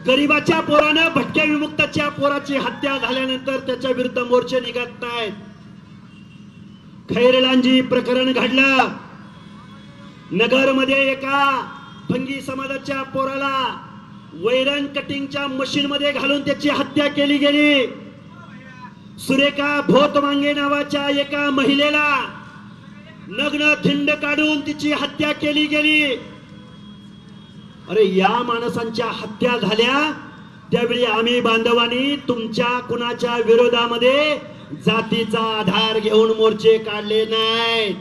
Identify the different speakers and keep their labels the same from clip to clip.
Speaker 1: गरीबाच्या पोरानं भटक्या विमुक्ताच्या पोराची हत्या झाल्यानंतर त्याच्या विरुद्ध मोर्चे निघत नाहीत. खैरलांजी प्रकरण घडलं. नगर मध्ये एका भंगी समाजाच्या पोराला वैरण कटिंगच्या मशीन मध्ये घालून त्याची हत्या केली गेली. सुरेखा भोतमांगे नावाच्या एका महिलेला नग्न धिंड काढून तिची हत्या केली गेली. अरे या माणसांच्या हत्या झाल्या त्यावेळी आम्ही बांधवांनी तुमच्या कुणाच्या विरोधामध्ये जातीचा आधार घेऊन मोर्चे काढले नाहीत.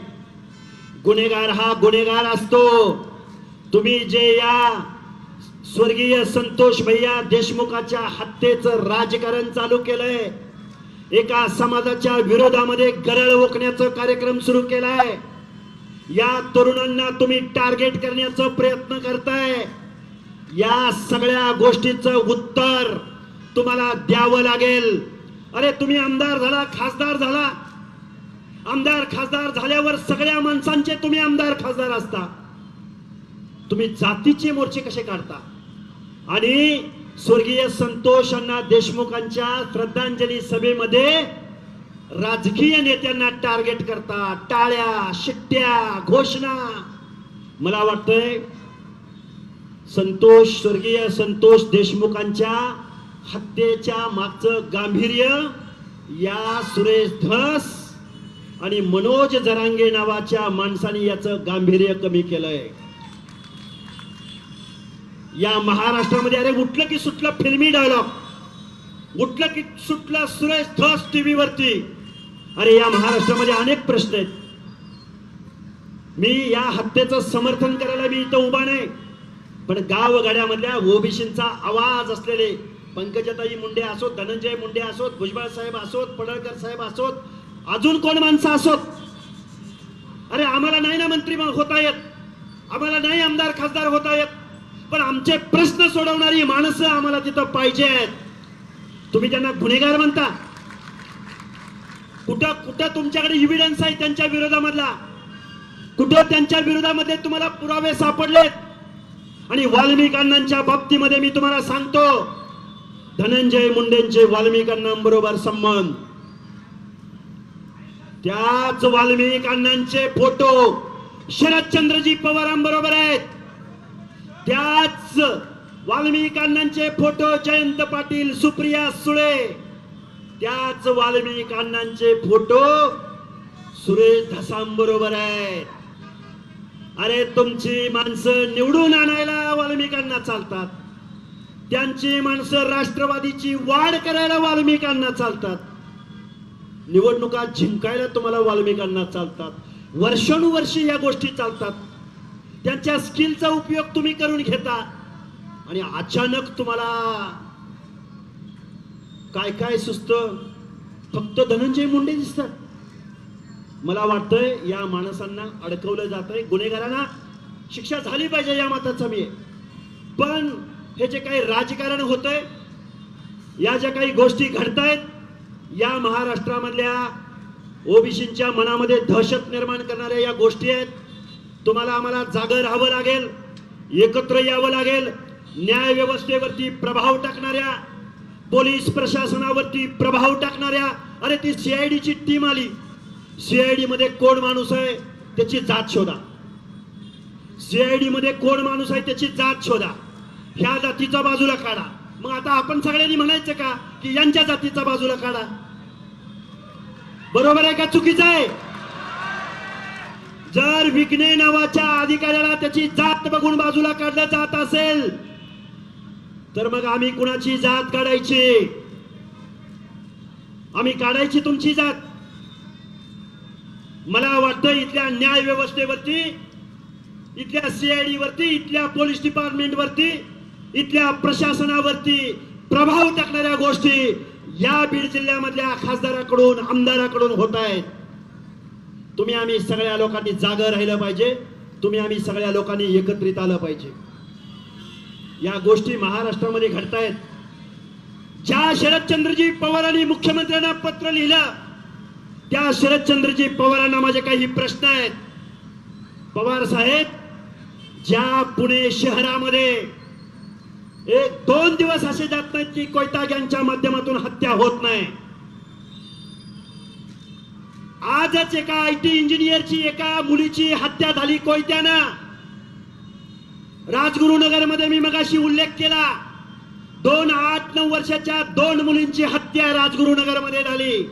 Speaker 1: गुन्हेगार हा गुन्हेगार असतो. तुम्ही जे या स्वर्गीय संतोष भैया देशमुखाच्या हत्येचं राजकारण चालू केलंय, एका समाजाच्या विरोधामध्ये गरळ ओकण्याचा कार्यक्रम सुरू केलाय, या तरुणांना तुम्ही टार्गेट करण्याचा प्रयत्न करताय, या सगळ्या गोष्टीचं उत्तर तुम्हाला द्यावं लागेल. अरे तुम्ही आमदार झाला, खासदार झाला. आमदार खासदार झाल्यावर सगळ्या माणसांचे तुम्ही आमदार खासदार असता. तुम्ही जातीचे मोर्चे कसे काढता? आणि स्वर्गीय संतोष अण्णा देशमुखांच्या श्रद्धांजली सभेमध्ये राजकीय नेत्यांना टार्गेट करता. टाळ्या, शिट्ट्या, घोषणा. मला वाटतंय स्वर्गीय संतोष देशमुखांच्या हत्येच्या मागचं गांभीर्य या सुरेश धस आणि मनोज जरांगे नावाच्या माणसाने याचं गांभीर्य कमी केलंय. या महाराष्ट्रामध्ये अरे उठलं की सुटलं फिल्मी डायलॉग, उठलं की सुटलं सुरेश धस टीव्ही वरती. अरे या महाराष्ट्रामध्ये अनेक प्रश्न आहेत. मी या हत्येचं समर्थन करायला मी इथं उभा नाही, पण गावगाड्यामधल्या ओबीसींचा आवाज असलेले पंकजाताई मुंडे असोत, धनंजय मुंडे असोत, भुजबळ साहेब असोत, पडळकर साहेब असोत, अजून कोण माणसं असोत, अरे आम्हाला नाही ना मंत्री होता येत, आम्हाला नाही आमदार खासदार होता येत, पण आमचे प्रश्न सोडवणारी माणसं आम्हाला तिथं पाहिजेत. तुम्ही त्यांना गुन्हेगार म्हणता? कुठं कुठं तुमच्याकडे एव्हिडन्स आहे त्यांच्या विरोधामधला? कुठं त्यांच्या विरोधामध्ये तुम्हाला पुरावे सापडलेत? आणि वाल्मिक अण्णांच्या बाबतीमध्ये मी तुम्हाला सांगतो, धनंजय मुंडेंचे वाल्मिक अण्णांबरोबर संबंध, त्याच वाल्मिक अण्णांचे फोटो शरदचंद्रजी पवारांबरोबर आहेत, त्याच वाल्मिक अण्णांचे फोटो जयंत पाटील, सुप्रिया सुळे, त्याच वाल्मिक अण्णांचे फोटो सुरेश धसांबरोबर आहेत. अरे तुमची माणसं निवडून आणायला वाल्मिकांना चालतात, त्यांची माणसं राष्ट्रवादीची वाढ करायला वाल्मिकांना चालतात, निवडणुका जिंकायला तुम्हाला वाल्मिकांना चालतात. वर्षानुवर्षी या गोष्टी चालतात. त्यांच्या स्किलचा उपयोग तुम्ही करून घेता आणि अचानक तुम्हाला काय काय सुचतं? फक्त धनंजय मुंडे दिसतात. मला वाटतंय या माणसांना अडकवलं जातंय. गुन्हेगारांना शिक्षा झाली पाहिजे या मताचा मी, पण हे जे काही राजकारण होतंय, या ज्या काही गोष्टी घडतायत, या महाराष्ट्रामधल्या ओबीसींच्या मनामध्ये दहशत निर्माण करणाऱ्या या गोष्टी आहेत. तुम्हाला आम्हाला जागं राहावं लागेल, एकत्र यावं लागेल. न्याय व्यवस्थेवरती प्रभाव टाकणाऱ्या, पोलीस प्रशासनावरती प्रभाव टाकणाऱ्या, अरे ती सीआयडीची टीम आली, सीआयडी मध्ये कोण माणूस आहे त्याची जात शोधा, सीआयडी मध्ये कोण माणूस आहे त्याची जात शोधा, ह्या जातीचा बाजूला काढा. मग आता आपण सगळ्यांनी म्हणायचं का की यांच्या जातीचा बाजूला काढा? बरोबर आहे का चुकीचं आहे? जर विकणे नावाच्या अधिकाऱ्याला त्याची जात बघून बाजूला काढलं जात असेल तर मग आम्ही कुणाची जात काढायची? आम्ही काढायची तुमची जात? मला वाटतं इथल्या न्याय व्यवस्थेवरती, इथल्या सीआयडी वरती, इथल्या पोलीस डिपार्टमेंट वरती, इथल्या प्रशासनावरती प्रभाव टाकणाऱ्या गोष्टी या बीड जिल्ह्यामधल्या खासदाराकडून, आमदाराकडून होत आहेत. तुम्ही आम्ही सगळ्या लोकांनी जागं राहिलं पाहिजे. तुम्ही आम्ही सगळ्या लोकांनी एकत्रित आलं पाहिजे. या गोष्टी महाराष्ट्रामध्ये घडतायत. ज्या शरदचंद्रजी पवारांनी मुख्यमंत्र्यांना पत्र लिहिलं, त्या शरदचंद्रजी पवारांना माझे काही प्रश्न आहेत. पवार साहेब, ज्या पुणे शहरामध्ये एक दोन दिवस असे जात नाहीत की कोयता गँगच्या माध्यमातून हत्या होत नाही. आजच एका IT इंजिनियरची एका मुलीची हत्या झाली कोयत्यानं. राजगुरुनगर मध्ये मी मगाशी उल्लेख केला, 8-9 वर्षाच्या 2 मुलींची हत्या राजगुरुनगर मध्ये झाली.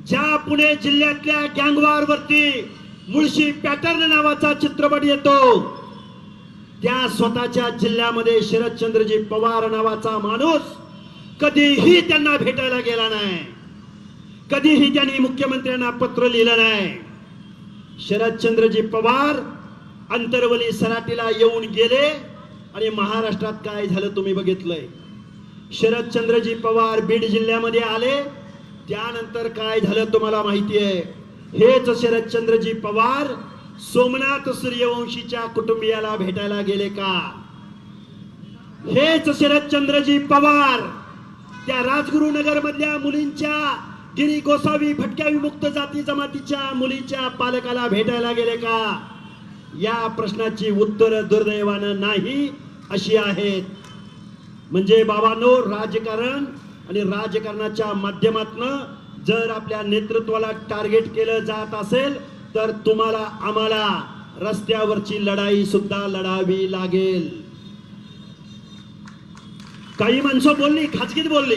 Speaker 1: ज्या पुणे जिल्ह्यातल्या गँगवॉर वरती मुळशी पॅटर्न नावाचा चित्रपट येतो, त्या स्वतःच्या जिल्ह्यामध्ये शरदचंद्रजी पवार नावाचा माणूस कधीही त्यांना भेटायला गेला नाही. कधीही त्यांनी मुख्यमंत्र्यांना पत्र लिहिलं नाही. शरदचंद्रजी पवार अंतरवली सराटीला येऊन गेले आणि महाराष्ट्रात काय झालं तुम्ही बघितलंय. शरदचंद्रजी पवार बीड जिल्ह्यामध्ये आले, त्यानंतर काय झालं तुम्हाला माहिती आहे. हेच शरदचंद्रजी पवार सोमनाथ सूर्यवंशीच्या कुटुंबियाला भेटायला गेले का? हेच शरदचंद्रजी पवार त्या राजगुरुनगर मधल्या मुलींच्या गिरी गोसावी भटक्या विमुक्त जाती जमातीच्या मुलीच्या पालकाला भेटायला गेले का? या प्रश्नाची उत्तर दुर्दैवानं नाही अशी आहेत. म्हणजे बाबांनो, राजकारण आणि राजकारणाच्या माध्यमातून जर आपल्या नेतृत्वाला टार्गेट केलं जात असेल तर तुम्हाला आम्हाला रस्त्यावरची लढाई सुद्धा लढावी लागेल. काही माणसं बोलली, खाजगीत बोलली,